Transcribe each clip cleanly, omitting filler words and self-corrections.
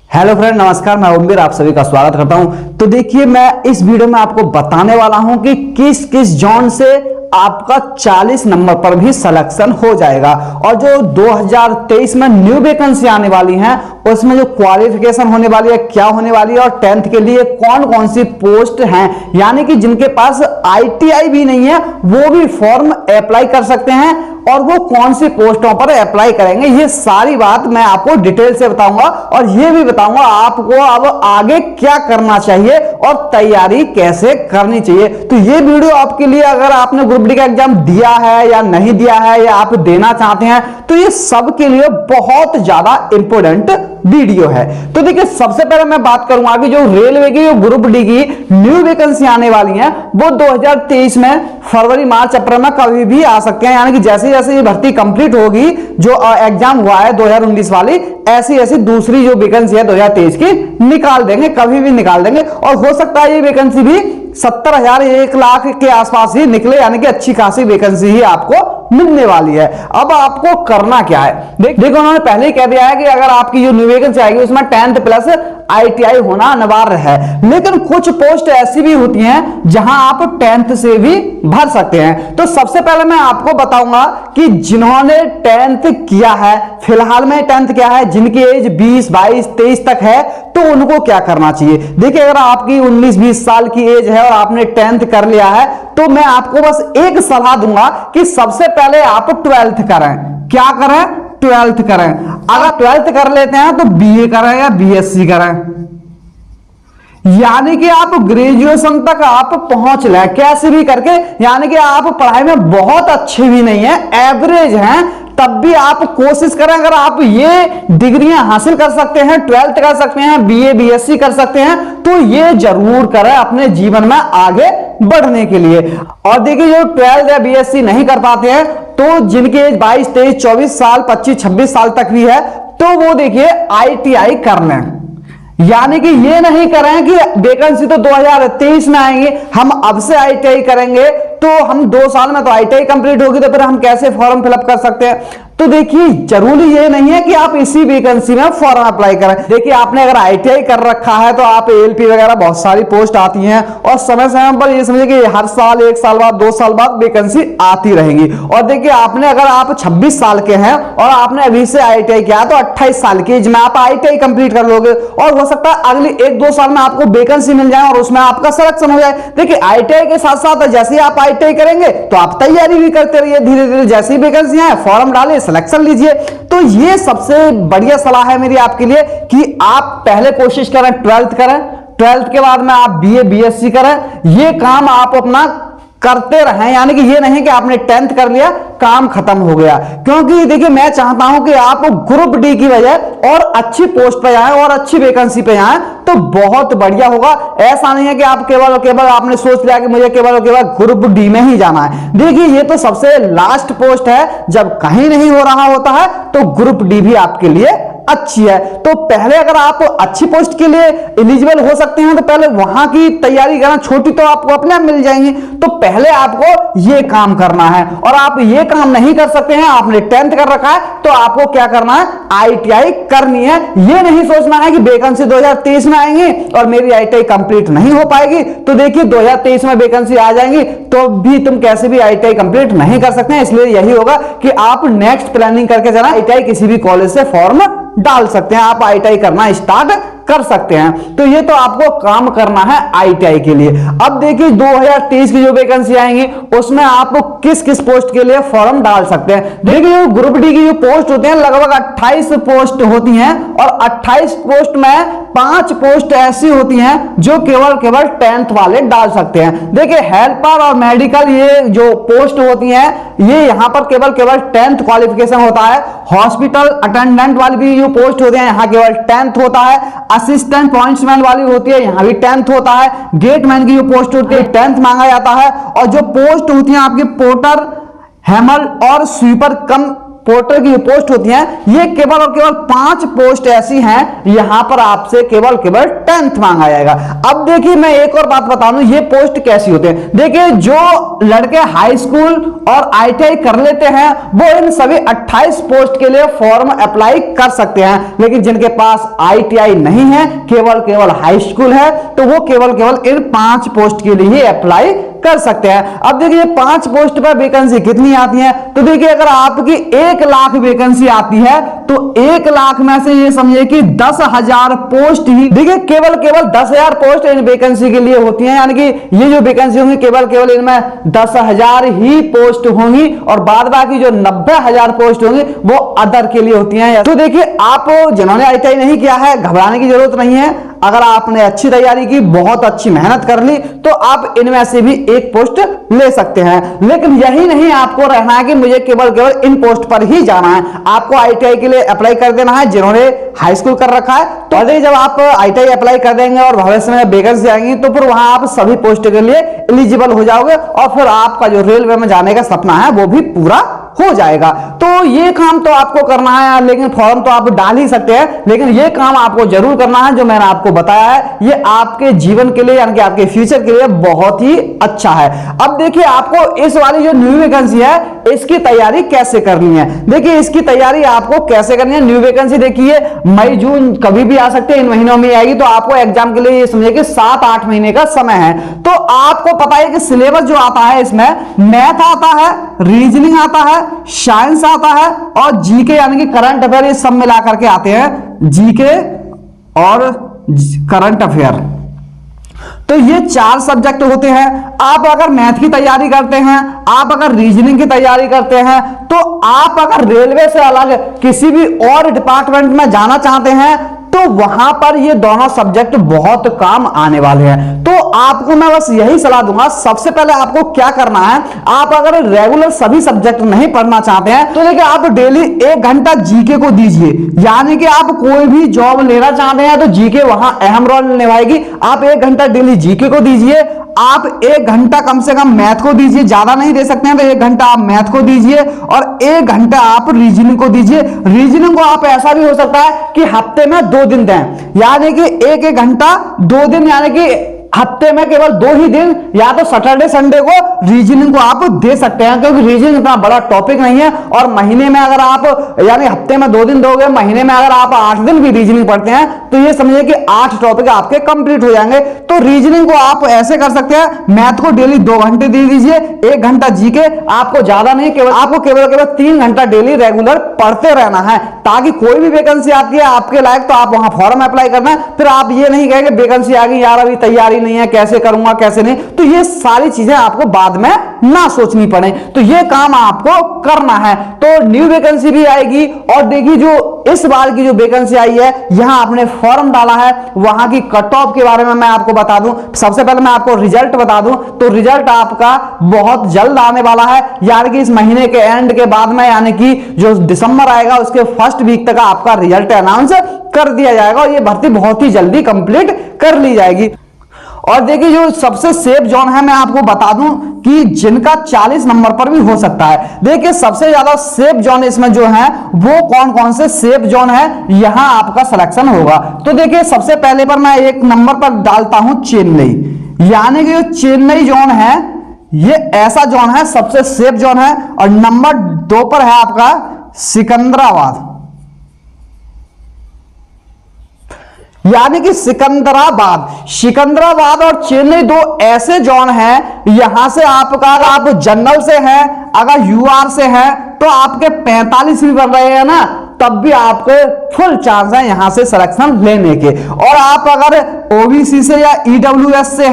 Hello friend, नमस्कार। मैं उम्मीद आप सभी का स्वागत करता हूं। तो देखिए, मैं इस वीडियो में आपको बताने वाला हूं कि किस किस जोन से आपका 40 नंबर पर भी सिलेक्शन हो जाएगा और जो 2023 में न्यू वैकेंसी आने वाली हैं उसमें जो क्वालिफिकेशन होने वाली है, क्या होने वाली है और 10th के लिए कौन कौन सी पोस्ट हैं, यानी कि जिनके पास ITI भी नहीं है वो भी फॉर्म अप्लाई कर सकते हैं और वो कौन सी पोस्टों पर अप्लाई करेंगे, ये सारी बात मैं आपको डिटेल से बताऊंगा और ये भी बताऊंगा आपको अब आगे क्या करना चाहिए और तैयारी कैसे करनी चाहिए। तो ये वीडियो आपके लिए, अगर आपने ग्रुप डी का एग्जाम दिया है या नहीं दिया है या आप देना चाहते हैं, तो ये सबके लिए बहुत ज्यादा इंपॉर्टेंट वीडियो है। तो देखिए, सबसे पहले मैं बात करूंगा कि जो रेलवे की ग्रुप डी की न्यू वैकेंसी आने वाली है वो 2023 में फरवरी, मार्च, अप्रैल में कभी भी आ सकते हैं, यानी कि जैसे जैसे ये भर्ती कंप्लीट होगी, जो एग्जाम हुआ है 2019 वाली, ऐसी ऐसी दूसरी जो वैकेंसी है 2023 की निकाल देंगे, कभी भी निकाल देंगे। और हो सकता है ये वैकेंसी भी 70,000 1 लाख के आसपास ही निकले, यानी कि अच्छी खासी वैकेंसी ही आपको मिलने वाली है। अब आपको करना क्या है, देखो उन्होंने पहले ही कह दिया है कि अगर आपकी जो न्यू वैकेंसी आएगी उसमें 10th प्लस ITI होना अनिवार्य है, लेकिन कुछ पोस्ट ऐसी भी होती हैं जहां आप 10th से भी भर सकते हैं। तो सबसे पहले मैं आपको बताऊंगा कि जिन्होंने 10th किया है, फिलहाल में 10th किया है, जिनकी एज 20, 22, 23 तक है, तो उनको क्या करना चाहिए। देखिए, अगर आपकी 19-20 साल की एज है और आपने 10th कर लिया है, तो मैं आपको बस एक सलाह दूंगा कि सबसे पहले आप 12th करें। क्या करें? 12th करें। अगर 12th कर लेते हैं तो BA करें या BSc करें, यानी कि आप ग्रेजुएशन तक आप पहुंच लें कैसे भी करके, यानी कि आप पढ़ाई में बहुत अच्छे भी नहीं है, एवरेज हैं, तब भी आप कोशिश करें। अगर आप ये डिग्रियां हासिल कर सकते हैं, 12th कर सकते हैं, BA BSc कर सकते हैं, तो ये जरूर करें अपने जीवन में आगे बढ़ने के लिए। और देखिए, जो 12th या BSc नहीं कर पाते हैं, तो जिनकी एज 22, 23, 24 साल, 25, 26 साल तक भी है, तो वो देखिए ITI कर लें। यानी कि ये नहीं करें कि वैकेंसी तो 2023 में आएंगे, हम अब से ITI करेंगे, तो हम 2 साल में तो ITI कंप्लीट होगी, तो फिर हम कैसे फॉर्म फिलअप कर सकते हैं। तो देखिए, जरूरी ये नहीं है कि आप इसी वैकेंसी में फॉर्म अप्लाई करें। देखिए, आपने अगर ITI कर रखा है तो आप ALP वगैरह बहुत सारी पोस्ट आती हैं और समय समय पर ये समझिए कि हर साल, 1 साल बाद, 2 साल बाद वैकेंसी आती रहेगी। और देखिए, आपने अगर आप 26 साल के हैं और आपने अभी से ITI किया तो 28 साल की एज में आप ITI कंप्लीट कर लोगे और हो सकता है अगले 1-2 साल में आपको वैकेंसी मिल जाए और उसमें आपका सिलेक्शन हो जाए। देखिए, ITI के साथ साथ जैसे ही आप ITI करेंगे तो आप तैयारी भी करते रहिए, धीरे धीरे जैसी वैकेंसी आए फॉर्म डालिए, सिलेक्शन लीजिए। तो ये सबसे बढ़िया सलाह है मेरी आपके लिए कि आप पहले कोशिश करें 12th करें, 12th के बाद में आप BA BSc करें। ये काम आप अपना करते रहें, यानी कि ये नहीं कि आपने 10th कर लिया, काम खत्म हो गया। क्योंकि देखिए, मैं चाहता हूं कि आप ग्रुप डी की वजह और अच्छी पोस्ट पे जाएं और अच्छी वैकेंसी पे जाएं, तो बहुत बढ़िया होगा। ऐसा नहीं है कि आप केवल आपने सोच लिया कि मुझे केवल ग्रुप डी में ही जाना है। देखिए, ये तो सबसे लास्ट पोस्ट है, जब कहीं नहीं हो रहा होता है तो ग्रुप डी भी आपके लिए अच्छी है। तो पहले अगर आप अच्छी पोस्ट के लिए एलिजिबल हो सकते हैं तो पहले वहां की तैयारी करना, छोटी तो आपको अपने आप मिल जाएंगी। तो पहले आपको ये काम करना है और आप ये काम नहीं कर सकते हैं, आपने 10th कर रखा है, तो आपको क्या करना है, ITI करनी है। ये नहीं सोचना है कि वैकेंसी 2023 में आएंगी और मेरी ITI कंप्लीट नहीं हो पाएगी। तो देखिए, 2023 में वैकेंसी आ जाएंगी तो भी तुम कैसे भी ITI कंप्लीट नहीं कर सकते हैं। इसलिए यही होगा कि आप नेक्स्ट प्लानिंग करके चला, ITI किसी भी कॉलेज से फॉर्म डाल सकते हैं, आप ITI करना स्टार्ट कर सकते हैं। तो ये तो आपको काम करना है ITI के लिए। अब देखिए, 2023 की जो वैकेंसी आएंगी उसमें आप किस किस पोस्ट के लिए फॉर्म डाल सकते हैं। देखिए, ग्रुप डी की जो पोस्ट होते हैं लगभग 28 पोस्ट होती हैं और 28 पोस्ट में 5 पोस्ट ऐसी होती हैं जो केवल 10th वाले डाल सकते हैं। देखिए, हेल्पर और मेडिकल ये जो पोस्ट होती हैं, ये यहां पर केवल 10th क्वालिफिकेशन होता है। हॉस्पिटल अटेंडेंट वाली भी जो पोस्ट होते हैं यहां केवल 10th होता है। असिस्टेंट पॉइंट्समैन वाली होती है, यहां भी 10th होता है। गेटमैन की जो पोस्ट होती है 10th मांगा जाता है। और जो पोस्ट होती है आपकी पोर्टर, हैमर और स्वीपर कम पोर्टर की पोस्ट होती हैं, ये केवल और केवल 5 पोस्ट ऐसी हैं यहां पर आपसे केवल 10th मांगा जाएगा। अब देखिए मैं एक और बात बता दूं, ये पोस्ट कैसी होते हैं। देखिए जो लड़के हाई स्कूल और आईटीआई कर लेते हैं वो इन सभी 28 पोस्ट के लिए फॉर्म अप्लाई कर सकते हैं, लेकिन जिनके पास आईटीआई नहीं है, केवल हाई स्कूल है, तो वो केवल इन 5 पोस्ट के लिए अप्लाई कर सकते हैं। अब देखिए 5 पोस्ट पर वैकेंसी कितनी आती है, तो देखिए अगर आपकी 1 लाख वैकेंसी आती है तो 1 लाख में से ये समझिए कि 10,000 पोस्ट ही, देखिए केवल 10,000 पोस्ट इन वैकेंसी के लिए होती है, यानी कि ये जो वैकेंसी होंगी केवल इनमें 10,000 ही पोस्ट होंगी और बाद बाकी जो 90,000 पोस्ट होंगी वो अदर के लिए होती हैं। तो देखिए आप जिन्होंने आईटीआई नहीं किया है घबराने की जरूरत नहीं है, अगर आपने अच्छी तैयारी की, बहुत अच्छी मेहनत कर ली, तो आप इनमें से भी एक पोस्ट ले सकते हैं। लेकिन यही नहीं आपको रहना है कि मुझे केवल इन पोस्ट पर ही जाना है, आपको आईटीआई के लिए अप्लाई कर देना है जिन्होंने हाई स्कूल कर रखा है। तो अगर जब आप आईटीआई अप्लाई कर देंगे और भविष्य में वैकेंसी आएंगी तो फिर वहां आप सभी पोस्ट के लिए एलिजिबल हो जाओगे और फिर आपका जो रेलवे में जाने का सपना है वो भी पूरा हो जाएगा। तो ये काम तो आपको करना है, लेकिन फॉर्म तो आप डाल ही सकते हैं, लेकिन ये काम आपको जरूर करना है जो मैंने आपको बताया है, ये आपके जीवन के लिए यानी कि आपके फ्यूचर के लिए बहुत ही अच्छा है। अब देखिए आपको इस वाली जो न्यू वैकेंसी है इसकी तैयारी कैसे करनी है। देखिए इसकी तैयारी आपको कैसे करनी है। न्यू वैकेंसी देखिए मई जून कभी भी आ सकते हैं, इन महीनों में आएगी, तो आपको एग्जाम के लिए ये समझिए कि 7-8 महीने का समय है। तो आपको पता है कि सिलेबस जो आता है इसमें मैथ आता है, रीजनिंग आता है, साइंस आता है और जीके यानी कि करंट अफेयर, ये सब मिला करके आते हैं, जीके और करंट अफेयर। तो ये 4 सब्जेक्ट होते हैं। आप अगर मैथ की तैयारी करते हैं, आप अगर रीजनिंग की तैयारी करते हैं, तो आप अगर रेलवे से अलग किसी भी और डिपार्टमेंट में जाना चाहते हैं तो वहां पर ये दोनों सब्जेक्ट बहुत काम आने वाले हैं। तो आपको मैं बस यही सलाह दूंगा, सबसे पहले आपको क्या करना है, आप अगर रेगुलर सभी सब्जेक्ट नहीं पढ़ना चाहते हैं तो देखिए आप डेली 1 घंटा जीके को दीजिए, यानी कि आप कोई भी जॉब लेना चाहते हैं तो जीके वहां अहम रोल निभाएगी। आप 1 घंटा डेली जीके को दीजिए, आप 1 घंटा कम से कम मैथ को दीजिए, ज्यादा नहीं दे सकते हैं तो 1 घंटा आप मैथ को दीजिए और 1 घंटा आप रीजनिंग को दीजिए। रीजनिंग को आप ऐसा भी हो सकता है कि हफ्ते में 2 दिन दें, यानी कि 1-1 घंटा 2 दिन, यानी कि हफ्ते में केवल 2 ही दिन, या तो सैटरडे संडे को रीजनिंग को आप दे सकते हैं, क्योंकि रीजनिंग इतना बड़ा टॉपिक नहीं है। और महीने में अगर आप यानी हफ्ते में 2 दिन दोगे, महीने में अगर आप 8 दिन भी रीजनिंग पढ़ते हैं तो ये समझिए कि 8 टॉपिक आपके कंप्लीट हो जाएंगे। तो रीजनिंग को आप ऐसे कर सकते हैं, मैथ को डेली 2 घंटे दे दीजिए, 1 घंटा जीके, आपको ज्यादा नहीं, आपको केवल 3 घंटा डेली रेगुलर पढ़ते रहना है, ताकि कोई भी वैकेंसी आती है आपके लायक तो आप वहां फॉर्म अप्लाई करना है। फिर आप ये नहीं कहेंगे वैकेंसी आ गई यार अभी तैयारी नहीं है, कैसे करूंगा कैसे नहीं, तो ये सारी चीजें आपको बाद में ना सोचनी पड़े। तो ये काम आपको करना है। तो न्यू वैकेंसी भी आएगी और देखिए जो इस बार की जो वैकेंसी आई है, यहां आपने फॉर्म डाला है, वहां की कट ऑफ के बारे में मैं आपको बता दूं। सबसे पहले मैं आपको रिजल्ट बता दूं, तो रिजल्ट आपका बहुत जल्द आने वाला है, यानी कि इस महीने के एंड के बाद में, यानी कि जो दिसंबर आएगा उसके फर्स्ट वीक तक आपका रिजल्ट अनाउंस कर दिया जाएगा और ये भर्ती बहुत ही जल्दी कंप्लीट कर ली जाएगी। और देखिए जो सबसे सेफ जोन है मैं आपको बता दूं कि जिनका 40 नंबर पर भी हो सकता है। देखिए सबसे ज्यादा सेफ जोन इसमें जो है वो कौन कौन से सेफ जोन है, यहां आपका सिलेक्शन होगा। तो देखिए सबसे पहले पर मैं 1 नंबर पर डालता हूं चेन्नई, यानी कि जो चेन्नई जोन है ये ऐसा जोन है, सबसे सेफ जोन है। और नंबर 2 पर है आपका सिकंदराबाद, यानी कि सिकंदराबाद और चेन्नई 2 ऐसे जोन हैं, यहां से आपका अगर आप जनरल से हैं, अगर यूआर से हैं तो आपके 45 भी बन रहे हैं ना, तब भी आपके फुल चांस है यहां से सिलेक्शन लेने के। और आप अगर ओबीसी से या ईडब्ल्यूएस से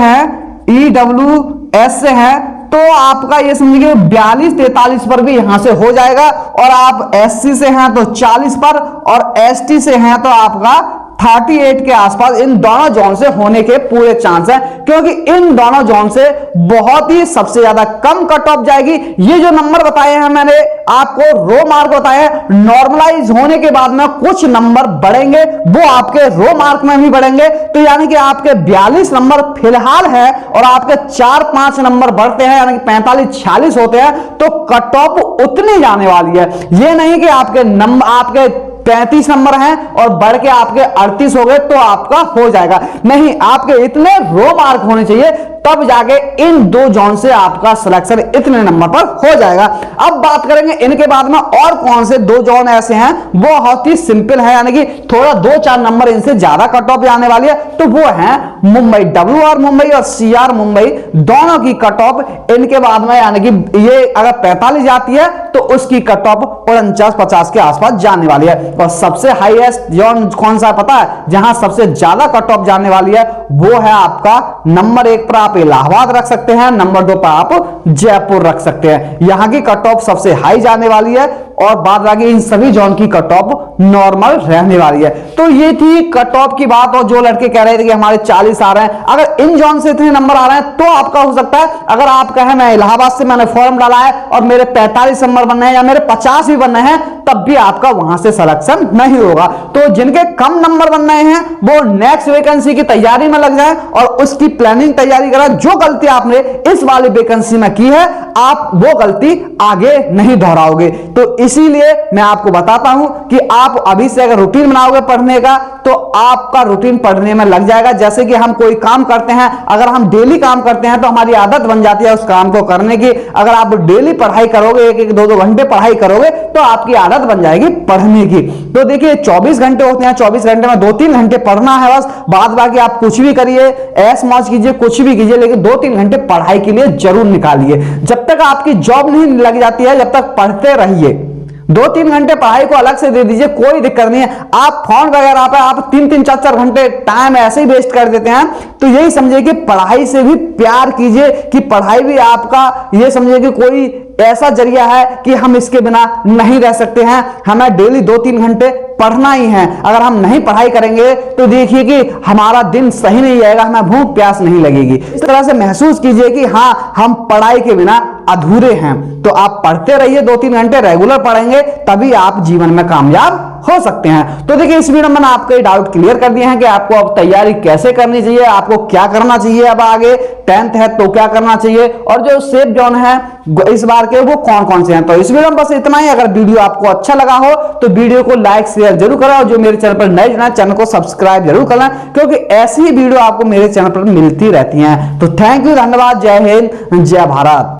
हैं तो आपका ये समझिए 42-43 पर भी यहां से हो जाएगा। और आप एससी से हैं तो 40 पर और एसटी से हैं तो आपका 38 के आसपास इन दोनों जोन से होने के पूरे चांस हैं, क्योंकि इन दोनों जोन से बहुत ही सबसे ज्यादा कम कट ऑफ जाएगी। ये जो नंबर बताए हैं मैंने आपको रो मार्क बताए हैं, नॉर्मलाइज होने के बाद में कुछ नंबर बढ़ेंगे, वो आपके रो मार्क में भी बढ़ेंगे। तो यानी कि आपके 42 नंबर फिलहाल है और आपके 4-5 नंबर बढ़ते हैं, यानी कि 45-46 होते हैं, तो कट ऑफ उतनी जाने वाली है। ये नहीं कि आपके नंबर आपके 35 नंबर हैं और बढ़ के आपके 38 हो गए तो आपका हो जाएगा, नहीं, आपके इतने रो मार्क होने चाहिए, तब जाके इन दो जोन से आपका सिलेक्शन इतने नंबर पर हो जाएगा। अब बात करेंगे इनके बाद में और कौन से दो जोन ऐसे हैं, वो बहुत ही सिंपल है, यानी कि थोड़ा 2-4 नंबर इनसे ज्यादा कट ऑफ जाने वाली है, तो वो है मुंबई, WR मुंबई और CR मुंबई, दोनों की कट ऑफ इनके बाद में, यानी कि ये अगर 45 जाती है तो उसकी कट ऑफ 49-50 के आसपास जाने वाली है। और सबसे हाईएस्ट जोन कौन सा पता है, जहां सबसे ज्यादा कट ऑफ जाने वाली है, वो है आपका नंबर 1 पर आप इलाहाबाद रख सकते हैं, नंबर 2 पर आप जयपुर रख सकते हैं। यहां की कट ऑफ सबसे हाई जाने वाली है और बाद बाकी इन सभी जोन की कट ऑफ नॉर्मल रहने वाली है। तो ये थी कट ऑफ की बात। और जो लड़के कह रहे थे कि हमारे 40 आ रहे हैं, अगर इन जोन से इतने नंबर आ रहे हैं तो आपका हो सकता है। अगर आप कहें मैं इलाहाबाद से मैंने फॉर्म डाला है और मेरे 45 नंबर बनने हैं या मेरे 50 भी बनने हैं, तब भी आपका वहां से सिलेक्शन नहीं होगा। तो जिनके कम नंबर बन रहे हैं वो नेक्स्ट वैकेंसी की तैयारी में लग जाएं और उसकी प्लानिंग तैयारी करें। जो गलती आपने इस वाली वैकेंसी में की है, आप वो गलती आगे नहीं दोहराओगे। तो इसीलिए मैं आपको बताता हूं कि आप अभी से अगर रूटीन बनाओगे पढ़ने का, तो आपका रूटीन पढ़ने में लग जाएगा। जैसे कि हम कोई काम करते हैं, अगर हम डेली काम करते हैं तो हमारी आदत बन जाती है उस काम को करने की। अगर आप डेली पढ़ाई करोगे, 1-2 घंटे पढ़ाई करोगे, तो आपकी आदत बन जाएगी पढ़ने की। तो देखिए 24 घंटे होते हैं, 24 घंटे में 2-3 घंटे पढ़ना है बस, बाद बाकी आप कुछ भी करिए, ऐश मौज कीजिए, कुछ भी कीजिए, लेकिन 2-3 घंटे पढ़ाई के लिए जरूर निकालिए। जब तक आपकी जॉब नहीं लग जाती है, जब तक पढ़ते रहिए। 2-3 घंटे पढ़ाई को अलग से दे दीजिए, कोई दिक्कत नहीं है। आप फोन वगैरह पे आप 3-3, 4-4 घंटे टाइम ऐसे ही वेस्ट कर देते हैं, तो यही समझिए कि पढ़ाई से भी प्यार कीजिए, कि पढ़ाई भी आपका ये समझिए कि कोई ऐसा जरिया है कि हम इसके बिना नहीं रह सकते हैं। हमें डेली 2-3 घंटे पढ़ना ही है। अगर हम नहीं पढ़ाई करेंगे तो देखिए कि हमारा दिन सही नहीं जाएगा, हमें भूख प्यास नहीं लगेगी। इस तरह से महसूस कीजिए कि हाँ, हम पढ़ाई के बिना अधूरे हैं। तो आप पढ़ते रहिए, 2-3 घंटे रेगुलर पढ़ेंगे, तभी आप जीवन में कामयाब हो सकते हैं। तो देखिए इस वीडियो में मैंने आपके डाउट क्लियर कर दिए हैं कि आपको अब तैयारी कैसे करनी चाहिए, आपको क्या करना चाहिए, अब आगे 10th है तो क्या करना चाहिए, और जो सेफ जोन है इस बार के वो कौन कौन से हैं। तो इस वीडियो में बस इतना ही। अगर वीडियो आपको अच्छा लगा हो तो वीडियो को लाइक शेयर जरूर करें, और जो मेरे चैनल पर नए जुड़े हैं चैनल को सब्सक्राइब जरूर करना, क्योंकि ऐसी ही वीडियो आपको मेरे चैनल पर मिलती रहती हैं। तो थैंक यू, धन्यवाद, जय हिंद, जय भारत।